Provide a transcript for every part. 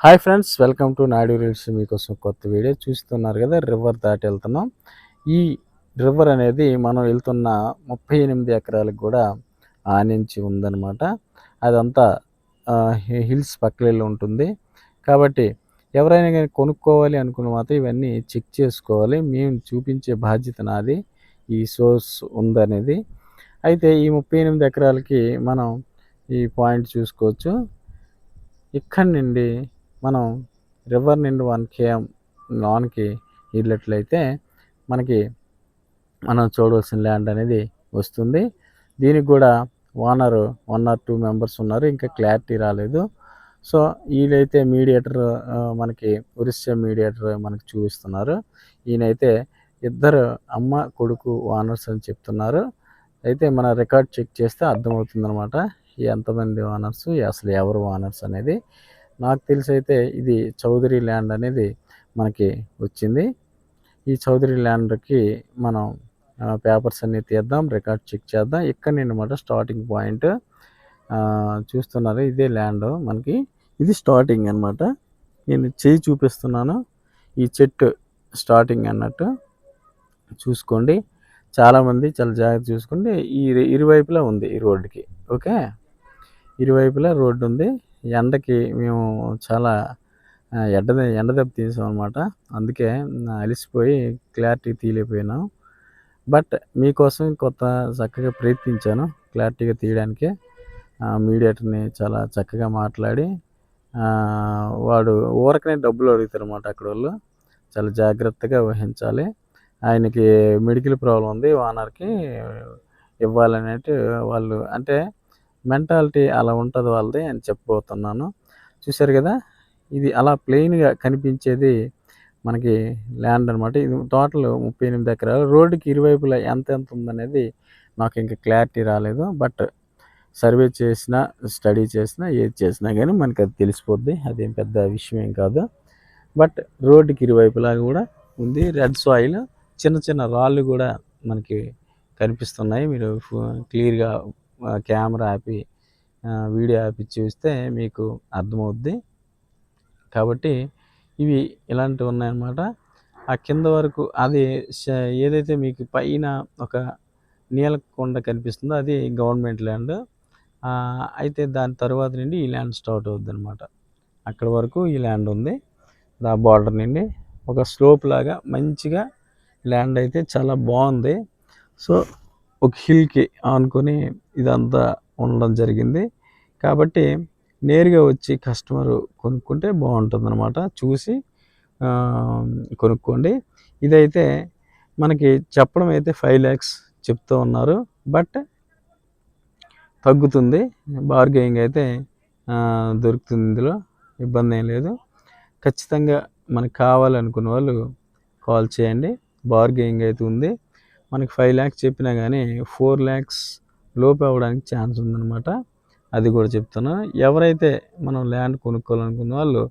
Hi friends, welcome to Naidu reels. మీకోసం కొత్త video చూస్తున్నారు కదా. రివర్ దాటి వెళ్తున్నాం. ఈ రివర్ అనేది మనం వెళ్తున్న 38 ఎకరాలకు కూడా ఆనించి ఉందన్నమాట. అదంతా హిల్స్ పక్కలెళ్ళి ఉంటుంది. కాబట్టి ఎవరైనా కానీ కొనుక్కోవాలి అనుకున్న మాత్రం ఇవన్నీ చెక్ చేసుకోవాలి. మేము చూపించే బాధ్యత నాది, ఈ సోర్స్ ఉందనేది. అయితే ఈ 38 ఎకరాలకి మనం ఈ పాయింట్ చూసుకోవచ్చు. ఇక్కడి నుండి మనం రివర్ నుండి 1 km లాన్కి వెళ్ళినట్లయితే మనకి మనం చూడవలసిన ల్యాండ్ అనేది వస్తుంది. దీనికి కూడా ఓనరు 1 or 2 మెంబర్స్ ఉన్నారు, ఇంకా క్లారిటీ రాలేదు. సో వీళ్ళైతే మీడియేటర్, మనకి ఒరిస్సా మీడియేటర్ మనకి చూపిస్తున్నారు. ఈయనైతే ఇద్దరు అమ్మ కొడుకు ఓనర్స్ అని చెప్తున్నారు. అయితే మన రికార్డ్ చెక్ చేస్తే అర్థమవుతుందన్నమాట ఎంతమంది ఓనర్స్, అసలు ఎవరు ఓనర్స్ అనేది. నాకు తెలిసి అయితే ఇది చౌదరి ల్యాండ్ అనేది మనకి వచ్చింది. ఈ చౌదరి ల్యాండ్కి మనం పేపర్స్ అన్నీ తీద్దాం, రికార్డ్ చెక్ చేద్దాం. ఇక్కడ నుండి అనమాట స్టార్టింగ్ పాయింట్. చూస్తున్నారు, ఇదే ల్యాండ్ మనకి. ఇది స్టార్టింగ్ అనమాట. నేను చేయి చూపిస్తున్నాను, ఈ చెట్టు స్టార్టింగ్ అన్నట్టు చూసుకోండి. చాలామంది చాలా జాగ్రత్త చూసుకోండి. ఈ ఇరువైపులా ఉంది ఈ రోడ్డుకి. ఓకే, ఇరువైపులా రోడ్డు ఉంది. ఎండకి మేము చాలా ఎండ దెబ్బ తీసాం అనమాట. అందుకే అలిసిపోయి క్లారిటీ తీయలేకపోయినాం. బట్ మీకోసం కొత్త చక్కగా ప్రయత్నించాను క్లారిటీగా తీయడానికి. మీడియేటర్ని చాలా చక్కగా మాట్లాడి, వాడు ఊరకనే డబ్బులు అడుగుతారు అన్నమాట అక్కడ వాళ్ళు. చాలా జాగ్రత్తగా వహించాలి. ఆయనకి మెడికల్ ప్రాబ్లం ఉంది, ఓనర్కి ఇవ్వాలనేది వాళ్ళు, అంటే మెంటాలిటీ అలా ఉంటుంది వాళ్ళది అని చెప్పబోతున్నాను. చూశారు కదా, ఇది అలా ప్లెయిన్గా కనిపించేది మనకి ల్యాండ్ అనమాట. ఇది టోటల్ 38 ఎకరాలు. రోడ్డుకి ఇరువైపులా ఎంత ఉందనేది నాకు ఇంకా క్లారిటీ రాలేదు. బట్ సర్వే చేసినా, స్టడీ చేసినా, ఏది చేసినా కానీ మనకి అది తెలిసిపోద్ది. అదేం పెద్ద విషయం ఏం కాదు. బట్ రోడ్డుకి ఇరువైపులా కూడా ఉంది రెడ్ సాయిల్. చిన్న చిన్న రాళ్ళు కూడా మనకి కనిపిస్తున్నాయి. మీరు క్లియర్గా కెమెరా ఆపి వీడియో ఆపి చూస్తే మీకు అర్థమవుద్ది. కాబట్టి ఇవి ఇలాంటివి ఉన్నాయన్నమాట. ఆ కింద వరకు అది ఏదైతే మీకు పైన ఒక నీలకొండ కనిపిస్తుందో అది గవర్నమెంట్ ల్యాండ్. అయితే దాని తర్వాత నుండి ఈ ల్యాండ్ స్టార్ట్ అవుద్ది అనమాట. అక్కడ వరకు ఈ ల్యాండ్ ఉంది. ఆ బార్డర్ నుండి ఒక స్లోప్ లాగా మంచిగా ల్యాండ్ అయితే చాలా బాగుంది. సో ఒక హిల్కి ఆనుకొని ఇదంతా ఉండడం జరిగింది. కాబట్టి నేరుగా వచ్చి కస్టమరు కొనుక్కుంటే బాగుంటుంది అనమాట. చూసి కొనుక్కోండి. ఇదైతే మనకి చెప్పడం అయితే 5 lakhs చెప్తూ ఉన్నారు. బట్ తగ్గుతుంది, బార్గెనింగ్ అయితే దొరుకుతుంది. ఇందులో ఇబ్బంది ఏం లేదు. ఖచ్చితంగా మనకు కావాలనుకున్న వాళ్ళు కాల్ చేయండి. బార్గెనింగ్ అయితే ఉంది. మనకి 5 lakhs చెప్పినా కానీ 4 lakhs లోపు అవ్వడానికి ఛాన్స్ ఉందన్నమాట. అది కూడా చెప్తున్నాను. ఎవరైతే మనం ల్యాండ్ కొనుక్కోవాలనుకున్న వాళ్ళు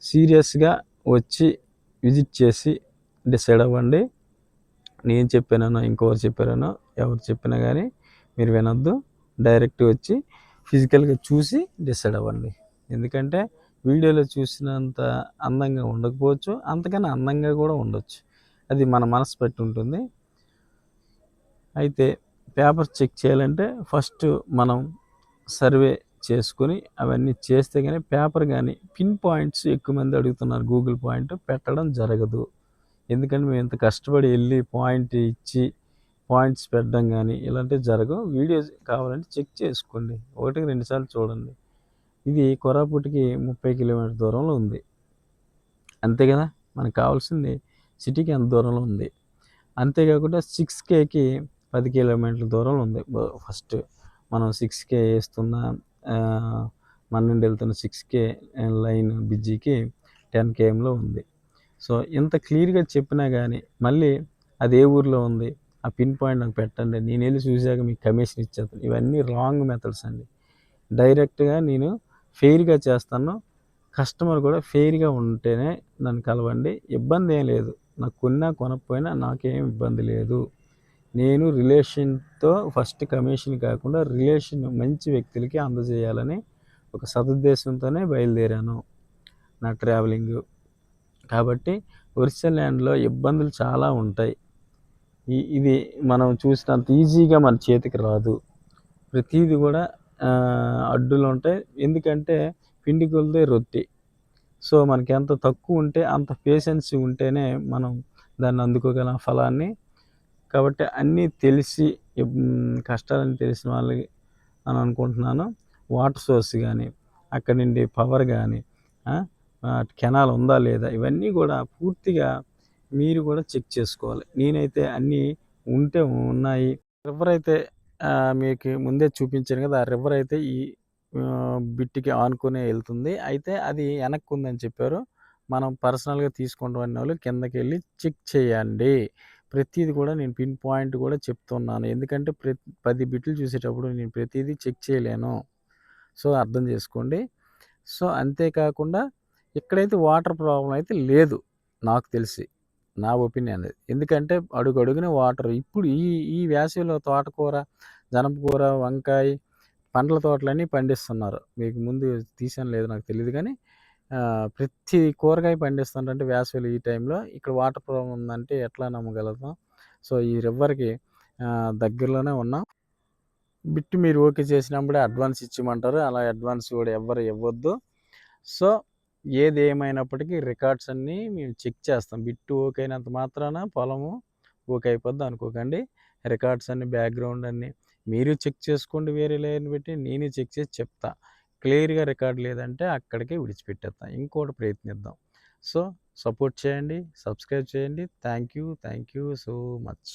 సీరియస్గా వచ్చి విజిట్ చేసి డిసైడ్ అవ్వండి. నేను చెప్పానో ఇంకొకరు చెప్పారనో ఎవరు చెప్పినా కానీ మీరు వినొద్దు. డైరెక్ట్ వచ్చి ఫిజికల్గా చూసి డిసైడ్ అవ్వండి. ఎందుకంటే వీడియోలో చూసినంత అందంగా ఉండకపోవచ్చు, అంతకన్నా అందంగా కూడా ఉండొచ్చు. అది మన మనసు బట్టి ఉంటుంది. అయితే పేపర్స్ చెక్ చేయాలంటే ఫస్ట్ మనం సర్వే చేసుకొని అవన్నీ చేస్తే కానీ పేపర్ కానీ పిన్ పాయింట్స్ ఎక్కువ మంది అడుగుతున్నారు. గూగుల్ పాయింట్ పెట్టడం జరగదు. ఎందుకంటే మేము ఇంత కష్టపడి వెళ్ళి పాయింట్ ఇచ్చి పాయింట్స్ పెట్టడం కానీ ఇలాంటివి జరగవు. వీడియో కావాలంటే చెక్ చేసుకోండి, 1-2 సార్లు చూడండి. ఇది కోరాపుట్కి 30 కిలోమీటర్ దూరంలో ఉంది. అంతే కదా, మనకు కావాల్సింది సిటీకి ఎంత దూరంలో ఉంది. అంతేకాకుండా 6Kకి 10 కిలోమీటర్ల దూరంలో ఉంది. ఫస్ట్ మనం 6K వేస్తున్న మన నుండి వెళ్తున్న 6K లైన్ బిజీకి 10 kmలో ఉంది. సో ఇంత క్లియర్గా చెప్పినా కానీ మళ్ళీ అది ఏ ఊర్లో ఉంది, ఆ పిన్ పాయింట్ నాకు పెట్టండి, నేను వెళ్ళి చూశాక మీకు కమిషన్ ఇచ్చేస్తాను. ఇవన్నీ రాంగ్ మెథడ్స్ అండి. డైరెక్ట్గా నేను ఫెయిర్గా చేస్తాను. కస్టమర్ కూడా ఫెయిర్గా ఉంటేనే నన్ను కలవండి. ఇబ్బంది ఏం లేదు. నాకు కొనకపోయినా నాకేం ఇబ్బంది లేదు. నేను రిలేషన్తో ఫస్ట్ కమిషన్ కాకుండా రిలేషన్ మంచి వ్యక్తులకి అందజేయాలని ఒక సదుద్దేశంతోనే బయలుదేరాను. నా ట్రావెలింగు. కాబట్టి ఒరిస్సా ల్యాండ్‌లో ఇబ్బందులు చాలా ఉంటాయి. ఇది మనం చూసినంత ఈజీగా మన చేతికి రాదు. ప్రతీది గూడా అడ్డులుంటాయి. ఎందుకంటే పిండి కొలిదే రొట్టె. సో, మనకెంత తక్కువుంటే అంత పేషెన్సీ ఉంటేనే మనం దాన్ని అందుకోగలం ఫలాన్ని. కాబట్టి అన్నీ తెలిసి కష్టాలని తెలిసిన వాళ్ళకి అని అనుకుంటున్నాను. వాటర్ సోర్స్ గానీ, అక్కడి నుండి పవర్ గానీ, ఆ! కెనాల్ ఉందా లేదా? ఇవన్నీ గూడా పూర్తిగా మీరు గూడా చెక్ చేసుకోవాలి. నేనైతే అన్నీ ఉంటే ఉన్నాయి. రివర్ అయితే మీకు ముందే చూపించాను గదా! ఆ రివర్ అయితే ఈ బిట్‌కి ఆనుకునే ఎళ్తుంది. అయితే అది ఎనక్కుందని చెప్పారు. మనం పర్సనల్‌గా తీసుకుంటున్నోళ్ళు కిందకెళ్ళి చెక్ చేయండి. ప్రతీది కూడా నేను పిన్ పాయింట్ కూడా చెప్తున్నాను. ఎందుకంటే 10 బిట్లు చూసేటప్పుడు నేను ప్రతీదీ చెక్ చేయలేను. సో, అర్థం చేసుకోండి. సో, అంతే కాకుండా ఇక్కడైతే వాటర్ ప్రాబ్లమ్ అయితే లేదు నాకు తెలిసి. నా ఒపీనియన్ అది. ఎందుకంటే అడుగడుగున వాటర్ ఇప్పుడు ఈ ఈ వేసవిలో తోటకూర, జనపకూర, వంకాయ, పండ్ల తోటలన్నీ పండిస్తున్నారు. మీకు ముందు తీసానో లేదో నాకు తెలీదు గానీ ప్రతి కూరగాయ పండిస్తుంటంటే వేసవిలో ఈ టైంలో ఇక్కడ వాటర్ ప్రాబ్లమ్ ఉందంటే ఎట్లా నమ్మగలుగుతాం? సో, ఈ రివర్‌కి దగ్గరలోనే ఉన్నాం. బిట్ మీరు ఓకే చేసినప్పుడే అడ్వాన్స్ ఇచ్చేయమంటారు. అలా అడ్వాన్స్ కూడా ఎవ్వరు ఇవ్వొద్దు. సో, ఏదేమైనప్పటికీ రికార్డ్స్ అన్నీ మేము చెక్ చేస్తాం. బిట్ ఓకే అయినంత మాత్రాన పొలము ఓకే అయిపోద్ది అనుకోకండి. రికార్డ్స్ అన్నీ, బ్యాక్‌గ్రౌండ్ అన్నీ మీరు చెక్ చేసుకోండి వేరే లేయర్‌ని పెట్టి. నేను చెక్ చేసి చెప్తా. క్లియర్‌గా రికార్డ్ లేదంటే అక్కడికే విడిచిపెట్టేత్తా. ఇంకోటి ప్రయత్నిద్దాం. సో, సపోర్ట్ చేయండి. సబ్స్క్రైబ్ చేయండి. Thank you. Thank you so much.